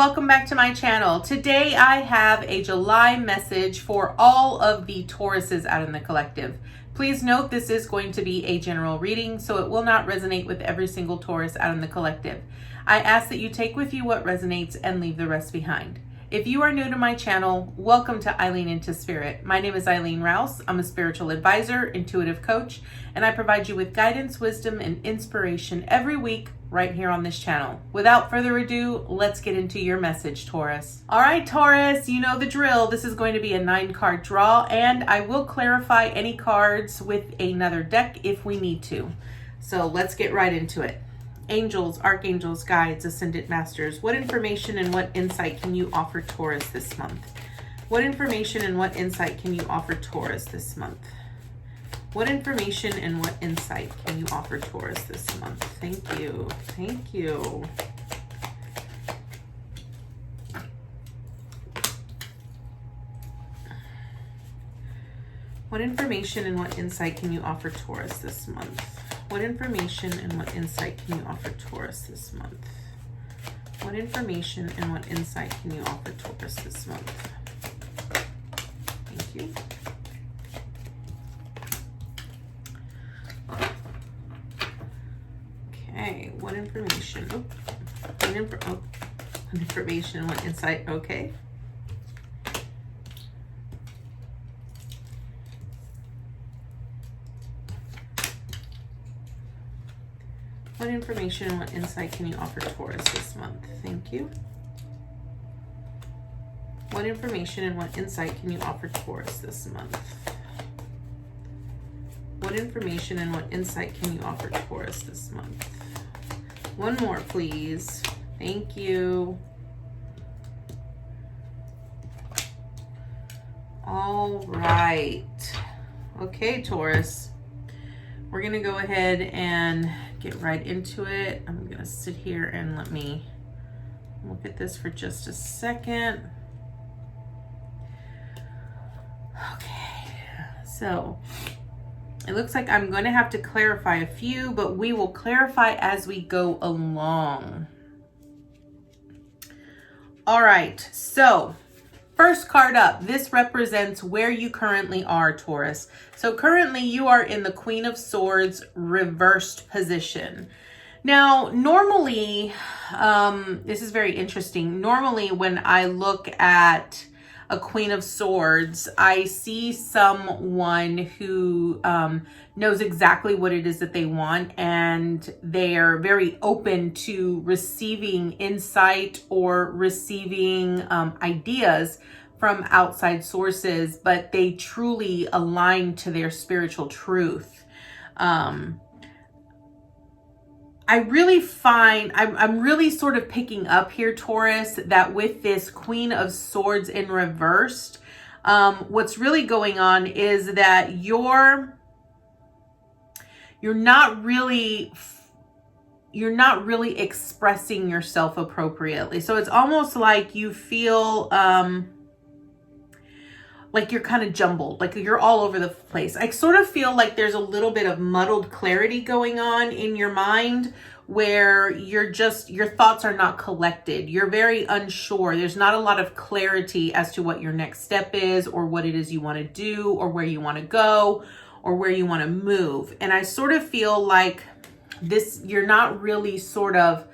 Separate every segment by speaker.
Speaker 1: welcome back to my channel. Today I have a July message for all of the Tauruses out in the collective. Please note this is going to be a general reading, so it will not resonate with every single Taurus out in the collective. I ask that you take with you what resonates and leave the rest behind. If you are new to my channel, welcome to Eileen into Spirit. My name is Eileen Rouse. I'm a spiritual advisor, intuitive coach, and I provide you with guidance, wisdom, and inspiration every week right here on this channel. Without further ado, let's get into your message, Taurus. All right, Taurus, you know the drill. This is going to be a 9-card draw, and I will clarify any cards with another deck if we need to. So let's get right into it. Angels, archangels, guides, ascended masters, what information and what insight can you offer Taurus this month? What information and what insight can you offer Taurus this month? What information and what insight can you offer Taurus this month? Thank you. Thank you. What information and what insight can you offer Taurus this month? What information and what insight can you offer Taurus this month? What information and what insight can you offer Taurus this month? Thank you. Okay, what information? What information, what insight? Okay. What information and what insight can you offer Taurus this month? Thank you. What information and what insight can you offer Taurus this month? What information and what insight can you offer Taurus this month? One more, please. Thank you. All right. Okay, Taurus. We're going to go ahead and get right into it. I'm going to sit here and let me look at this for just a second. Okay, so it looks like I'm going to have to clarify a few, but we will clarify as we go along. All right, so first card up, this represents where you currently are, Taurus. So currently you are in the Queen of Swords reversed position. Now, normally, this is very interesting. Normally when I look at a Queen of Swords, I see someone who knows exactly what it is that they want, and they are very open to receiving insight or receiving ideas from outside sources, but they truly align to their spiritual truth. I really find, I'm really sort of picking up here, Taurus, that with this Queen of Swords in reversed, what's really going on is that you're not really expressing yourself appropriately. So it's almost like you feel like you're kind of jumbled, like you're all over the place. I sort of feel like there's a little bit of muddled clarity going on in your mind, where your thoughts are not collected. You're very unsure. There's not a lot of clarity as to what your next step is, or what it is you want to do, or where you want to go, or where you want to move. And I sort of feel like you're not really sort of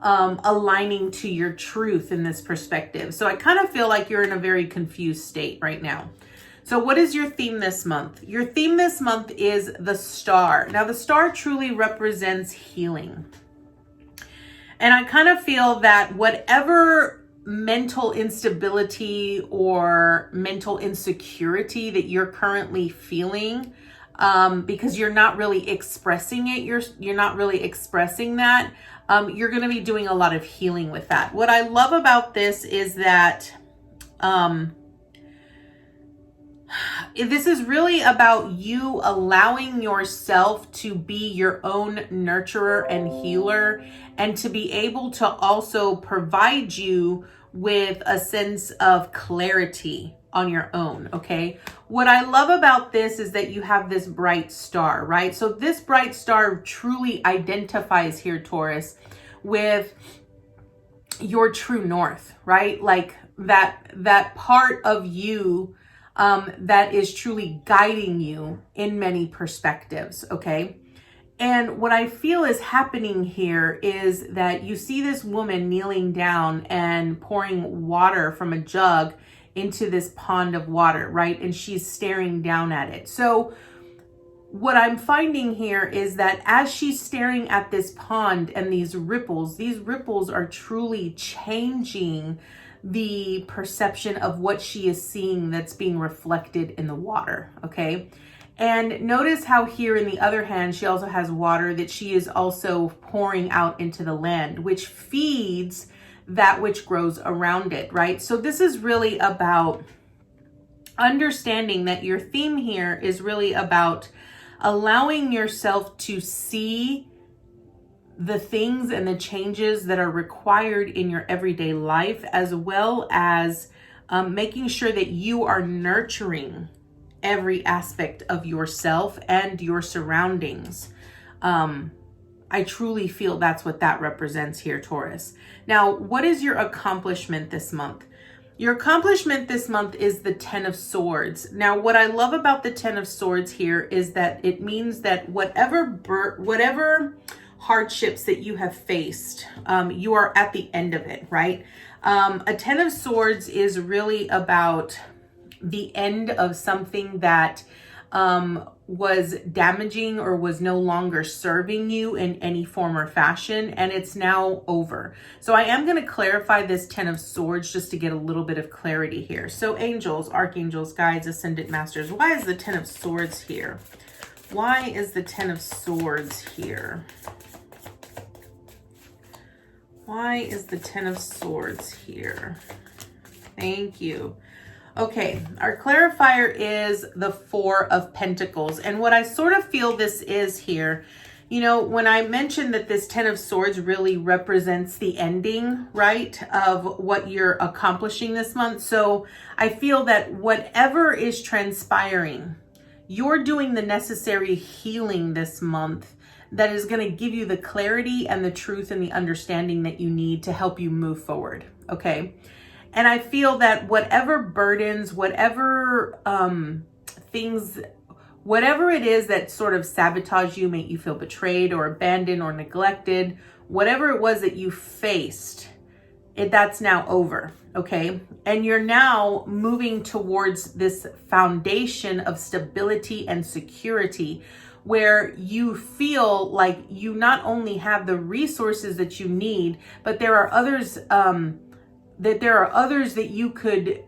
Speaker 1: aligning to your truth in this perspective. So I kind of feel like you're in a very confused state right now. So what is your theme this month? Your theme this month is the star. Now the star truly represents healing. And I kind of feel that whatever mental instability or mental insecurity that you're currently feeling, because you're not really expressing it, you're not really expressing that, you're going to be doing a lot of healing with that. What I love about this is that this is really about you allowing yourself to be your own nurturer and healer, and to be able to also provide you with a sense of clarity on your own. Okay. What I love about this is that you have this bright star, right? So this bright star truly identifies here, Taurus, with your true north, right? Like that part of you that is truly guiding you in many perspectives, okay? And what I feel is happening here is that you see this woman kneeling down and pouring water from a jug into this pond of water, right? And she's staring down at it. So what I'm finding here is that as she's staring at this pond and these ripples are truly changing the perception of what she is seeing that's being reflected in the water, okay? And notice how here in the other hand, she also has water that she is also pouring out into the land, which feeds that which grows around it, right? So this is really about understanding that your theme here is really about allowing yourself to see the things and the changes that are required in your everyday life, as well as making sure that you are nurturing every aspect of yourself and your surroundings. I truly feel that's what that represents here, Taurus. Now, what is your accomplishment this month? Your accomplishment this month is the 10 of Swords. Now, what I love about the 10 of Swords here is that it means that whatever hardships that you have faced, you are at the end of it, right? A 10 of Swords is really about the end of something that was damaging or was no longer serving you in any form or fashion, and it's now over. So I am going to clarify this 10 of Swords just to get a little bit of clarity here. So angels, archangels, guides, ascendant masters, why is the 10 of Swords here? Why is the 10 of Swords here? Why is the 10 of Swords here? Thank you. Okay, our clarifier is the 4 of Pentacles. And what I sort of feel this is here, you know, when I mentioned that this 10 of Swords really represents the ending, right, of what you're accomplishing this month. So I feel that whatever is transpiring, you're doing the necessary healing this month that is going to give you the clarity and the truth and the understanding that you need to help you move forward, okay? And I feel that whatever burdens, whatever things, whatever it is that sort of sabotage you, make you feel betrayed or abandoned or neglected, whatever it was that you faced, that's now over, okay? And you're now moving towards this foundation of stability and security where you feel like you not only have the resources that you need, but there are others that you could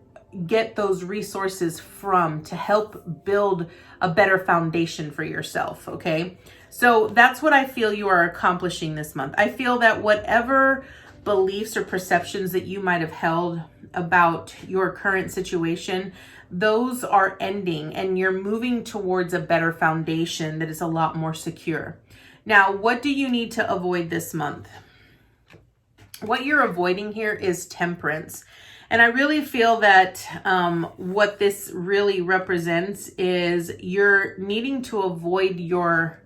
Speaker 1: get those resources from to help build a better foundation for yourself, okay? So that's what I feel you are accomplishing this month. I feel that whatever beliefs or perceptions that you might have held about your current situation, those are ending and you're moving towards a better foundation that is a lot more secure. Now, what do you need to avoid this month? What you're avoiding here is temperance. And I really feel that what this really represents is you're needing to avoid your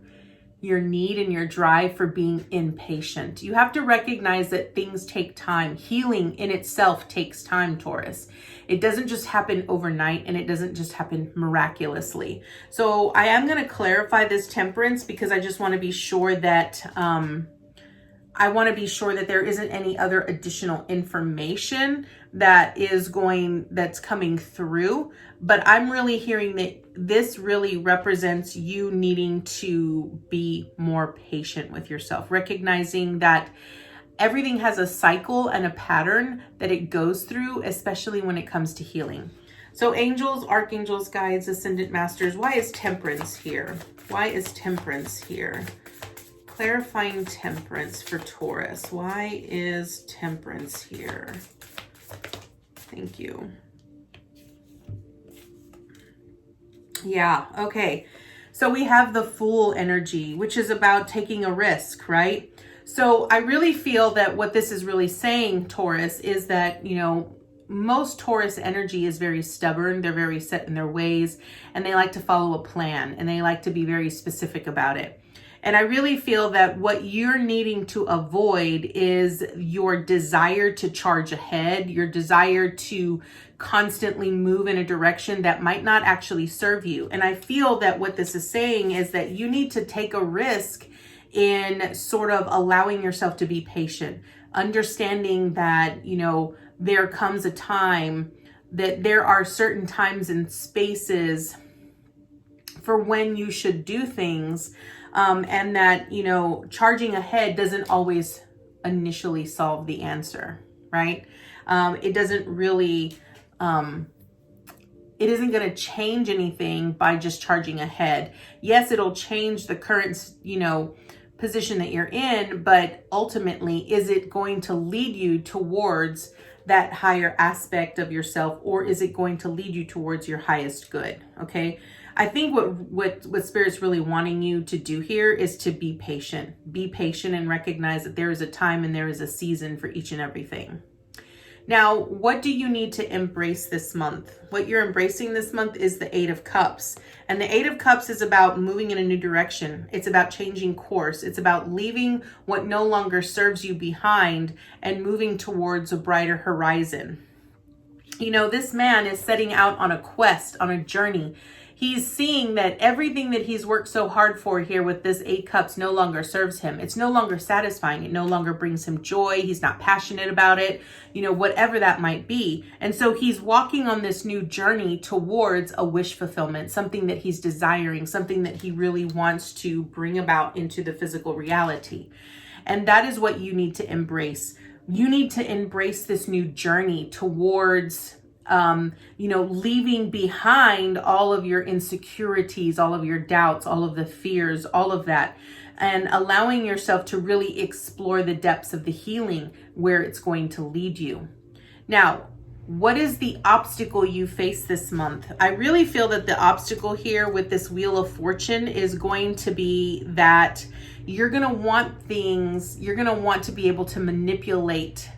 Speaker 1: need and your drive for being impatient. You have to recognize that things take time. Healing in itself takes time, Taurus. It doesn't just happen overnight and it doesn't just happen miraculously. So I am going to clarify this temperance because I just want to be sure that there isn't any other additional information that's coming through. But I'm really hearing that this really represents you needing to be more patient with yourself, recognizing that everything has a cycle and a pattern that it goes through, especially when it comes to healing. So angels, archangels, guides, ascendant masters, why is temperance here? Why is temperance here? Clarifying temperance for Taurus. Why is temperance here? Thank you. Yeah, okay. So we have the Fool energy, which is about taking a risk, right? So I really feel that what this is really saying, Taurus, is that, you know, most Taurus energy is very stubborn. They're very set in their ways and they like to follow a plan and they like to be very specific about it. And I really feel that what you're needing to avoid is your desire to charge ahead, your desire to constantly move in a direction that might not actually serve you. And I feel that what this is saying is that you need to take a risk in sort of allowing yourself to be patient, understanding that, there comes a time that there are certain times and spaces for when you should do things, and that, charging ahead doesn't always initially solve the answer, right? It doesn't really, it isn't going to change anything by just charging ahead. Yes, it'll change the current, position that you're in, but ultimately, is it going to lead you towards that higher aspect of yourself, or is it going to lead you towards your highest good? Okay. I think what Spirit's really wanting you to do here is to be patient. Be patient and recognize that there is a time and there is a season for each and everything. Now, what do you need to embrace this month? What you're embracing this month is the Eight of Cups. And the Eight of Cups is about moving in a new direction. It's about changing course. It's about leaving what no longer serves you behind and moving towards a brighter horizon. This man is setting out on a quest, on a journey. He's seeing that everything that he's worked so hard for here with this 8 cups no longer serves him. It's no longer satisfying. It no longer brings him joy. He's not passionate about it, whatever that might be. And so he's walking on this new journey towards a wish fulfillment, something that he's desiring, something that he really wants to bring about into the physical reality. And that is what you need to embrace. You need to embrace this new journey towards leaving behind all of your insecurities, all of your doubts, all of the fears, all of that, and allowing yourself to really explore the depths of the healing where it's going to lead you. Now, what is the obstacle you face this month? I really feel that the obstacle here with this Wheel of Fortune is going to be that you're going to want to be able to manipulate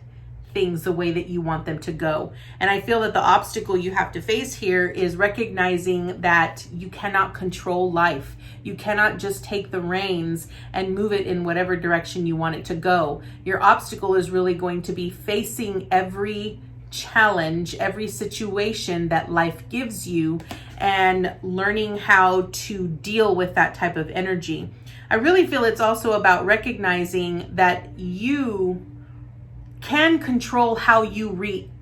Speaker 1: things the way that you want them to go. And I feel that the obstacle you have to face here is recognizing that you cannot control life. You cannot just take the reins and move it in whatever direction you want it to go. Your obstacle is really going to be facing every challenge, every situation that life gives you, and learning how to deal with that type of energy. I really feel it's also about recognizing that you can control how you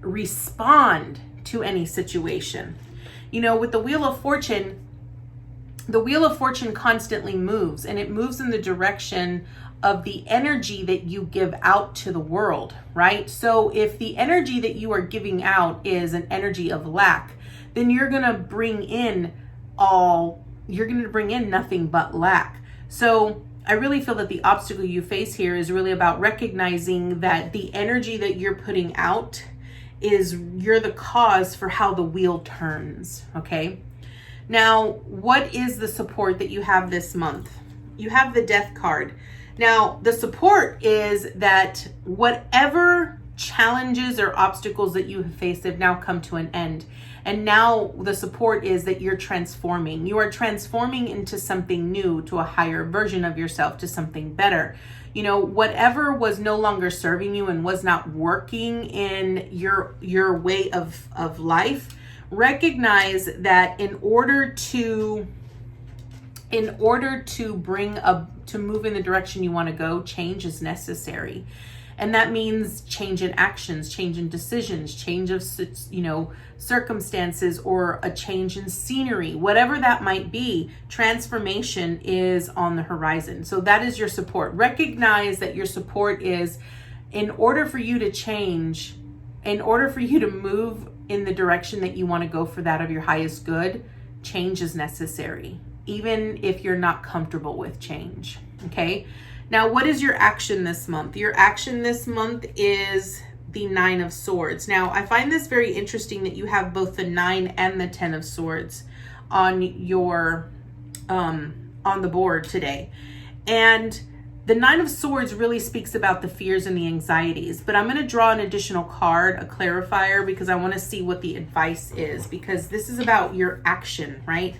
Speaker 1: respond to any situation. With the Wheel of Fortune constantly moves, and it moves in the direction of the energy that you give out to the world, right? So if the energy that you are giving out is an energy of lack, then you're going to bring in nothing but lack. So I really feel that the obstacle you face here is really about recognizing that the energy that you're putting out you're the cause for how the wheel turns, okay? Now, what is the support that you have this month? You have the Death card. Now, the support is that whatever challenges or obstacles that you have faced have now come to an end. And now the support is that you're transforming. You are transforming into something new, to a higher version of yourself, to something better. Whatever was no longer serving you and was not working in your way of life, recognize that in order to move in the direction you want to go, change is necessary. And that means change in actions, change in decisions, change of, circumstances, or a change in scenery, whatever that might be. Transformation is on the horizon. So that is your support. Recognize that your support is, in order for you to change, in order for you to move in the direction that you want to go for that of your highest good, change is necessary, even if you're not comfortable with change. Okay. Now, what is your action this month? Your action this month is the 9 of Swords. Now, I find this very interesting that you have both the 9 and the 10 of Swords on your on the board today. And the 9 of Swords really speaks about the fears and the anxieties, but I'm going to draw an additional card, a clarifier, because I want to see what the advice is, because this is about your action, right?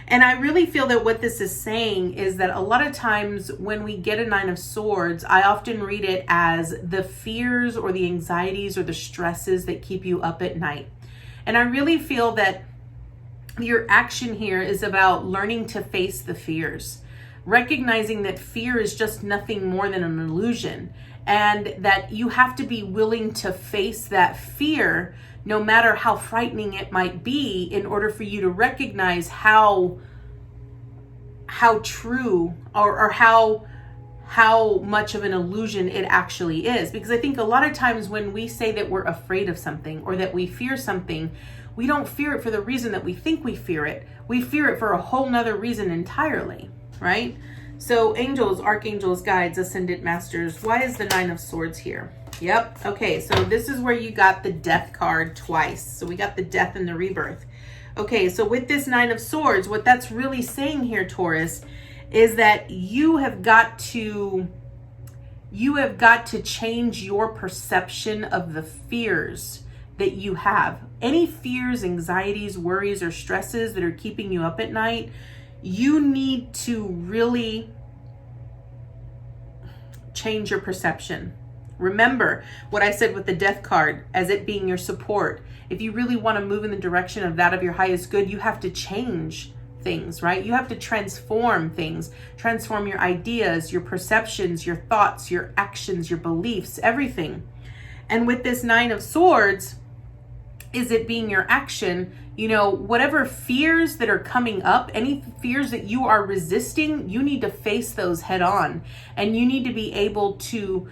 Speaker 1: And I really feel that what this is saying is that a lot of times when we get a Nine of Swords, I often read it as the fears or the anxieties or the stresses that keep you up at night. And I really feel that your action here is about learning to face the fears, recognizing that fear is just nothing more than an illusion, and that you have to be willing to face that fear no matter how frightening it might be, in order for you to recognize how true or how much of an illusion it actually is. Because I think a lot of times when we say that we're afraid of something or that we fear something, we don't fear it for the reason that we think we fear it. We fear it for a whole nother reason entirely, right? So angels, archangels, guides, ascended masters, why is the Nine of Swords here? Yep. Okay, so this is where you got the Death card twice. So we got the Death and the Rebirth. Okay, so with this Nine of Swords, what that's really saying here, Taurus, is that you have got to change your perception of the fears that you have. Any fears, anxieties, worries, or stresses that are keeping you up at night, you need to really change your perception. Remember what I said with the Death card as it being your support. If you really want to move in the direction of that of your highest good, you have to change things, right? You have to transform things, transform your ideas, your perceptions, your thoughts, your actions, your beliefs, everything. And with this Nine of Swords, is it being your action, whatever fears that are coming up, any fears that you are resisting, you need to face those head on. And you need to be able to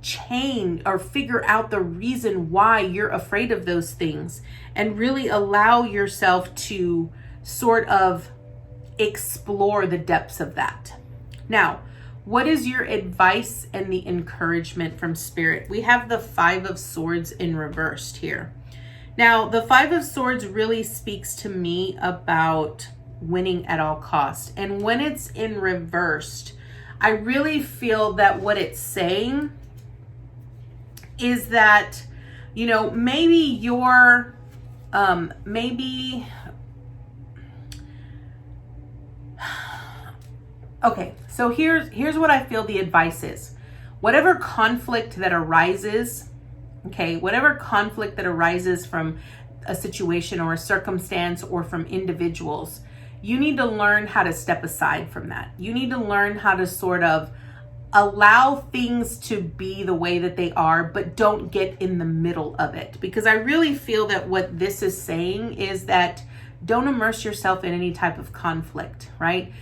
Speaker 1: change or figure out the reason why you're afraid of those things, and really allow yourself to sort of explore the depths of that. Now, what is your advice and the encouragement from Spirit? We have the Five of Swords in reversed here. Now, the Five of Swords really speaks to me about winning at all costs. And when it's in reversed, I really feel that what it's saying is that, maybe you're, okay, so here's what I feel the advice is. Whatever conflict that arises, whatever conflict that arises from a situation or a circumstance or from individuals, you need to learn how to step aside from that. You need to learn how to sort of allow things to be the way that they are, but don't get in the middle of it. Because I really feel that what this is saying is that don't immerse yourself in any type of conflict, right?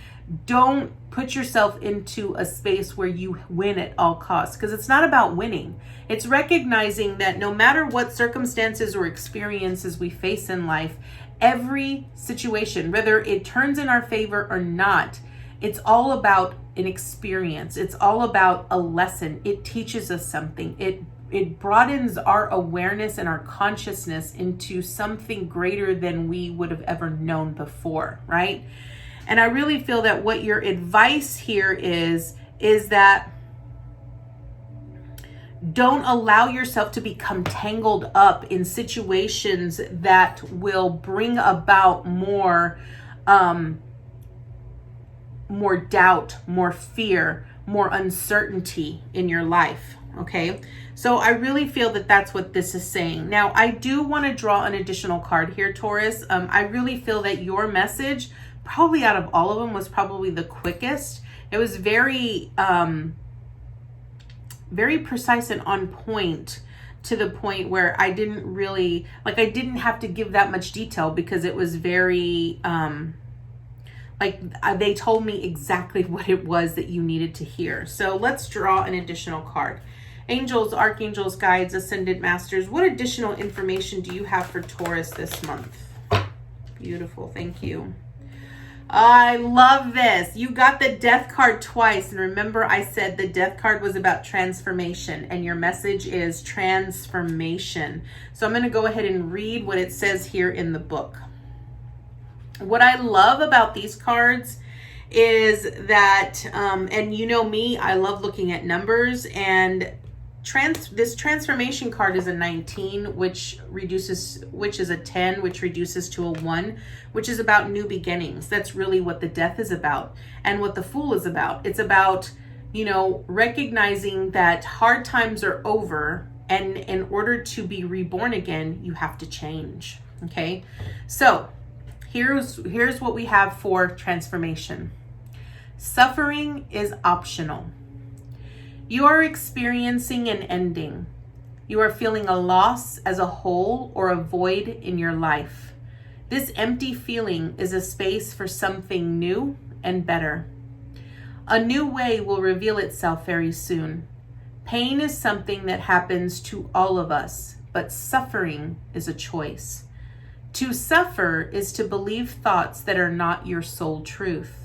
Speaker 1: Don't put yourself into a space where you win at all costs, because it's not about winning. It's recognizing that no matter what circumstances or experiences we face in life, every situation, whether it turns in our favor or not, it's all about an experience. It's all about a lesson. It teaches us something. It broadens our awareness and our consciousness into something greater than we would have ever known before, right? And I really feel that what your advice here is that don't allow yourself to become tangled up in situations that will bring about more doubt, more fear, more uncertainty in your life. Okay, so I really feel that that's what this is saying. Now, I do want to draw an additional card here, Taurus. I really feel that your message, probably out of all of them, was probably the quickest. It was very precise and on point, to the point where I didn't really, I didn't have to give that much detail, because it was very, they told me exactly what it was that you needed to hear. So let's draw an additional card. Angels, archangels, guides, ascended masters, what additional information do you have for Taurus this month? Beautiful, thank you. I love this. You got the Death card twice. And remember, I said the Death card was about transformation, and your message is transformation. So I'm going to go ahead and read what it says here in the book. What I love about these cards is that, and you know me, I love looking at numbers, and This transformation card is a 19, which is a 10, which reduces to a 1, which is about new beginnings. That's really what the Death is about, and what the Fool is about. It's about, recognizing that hard times are over, and in order to be reborn again, you have to change. Okay, so here's what we have for transformation. Suffering is optional. You are experiencing an ending. You are feeling a loss as a hole or a void in your life. This empty feeling is a space for something new and better. A new way will reveal itself very soon. Pain is something that happens to all of us, but suffering is a choice. To suffer is to believe thoughts that are not your soul truth.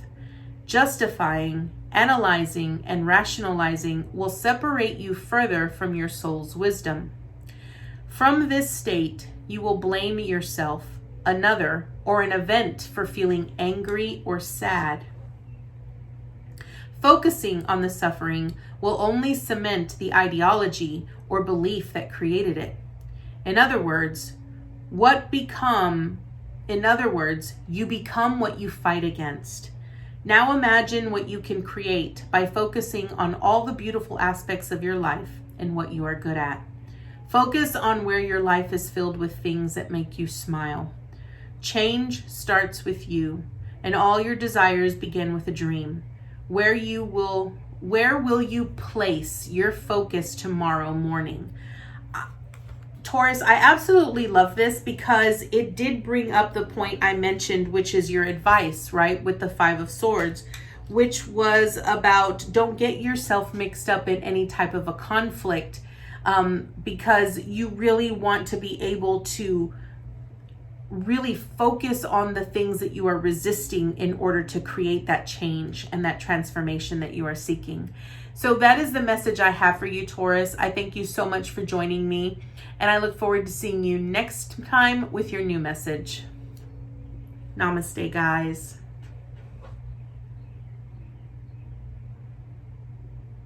Speaker 1: Justifying, analyzing, and rationalizing will separate you further from your soul's wisdom. From this state, you will blame yourself, another, or an event for feeling angry or sad. Focusing on the suffering will only cement the ideology or belief that created it. In other words, you become what you fight against. Now imagine what you can create by focusing on all the beautiful aspects of your life and what you are good at. Focus on where your life is filled with things that make you smile. Change starts with you, and all your desires begin with a dream. Where will you place your focus tomorrow morning? Taurus, I absolutely love this because it did bring up the point I mentioned, which is your advice, right? With the 5 of Swords, which was about don't get yourself mixed up in any type of a conflict, because you really want to be able to really focus on the things that you are resisting in order to create that change and that transformation that you are seeking. So that is the message I have for you, Taurus. I thank you so much for joining me, and I look forward to seeing you next time with your new message. Namaste, guys.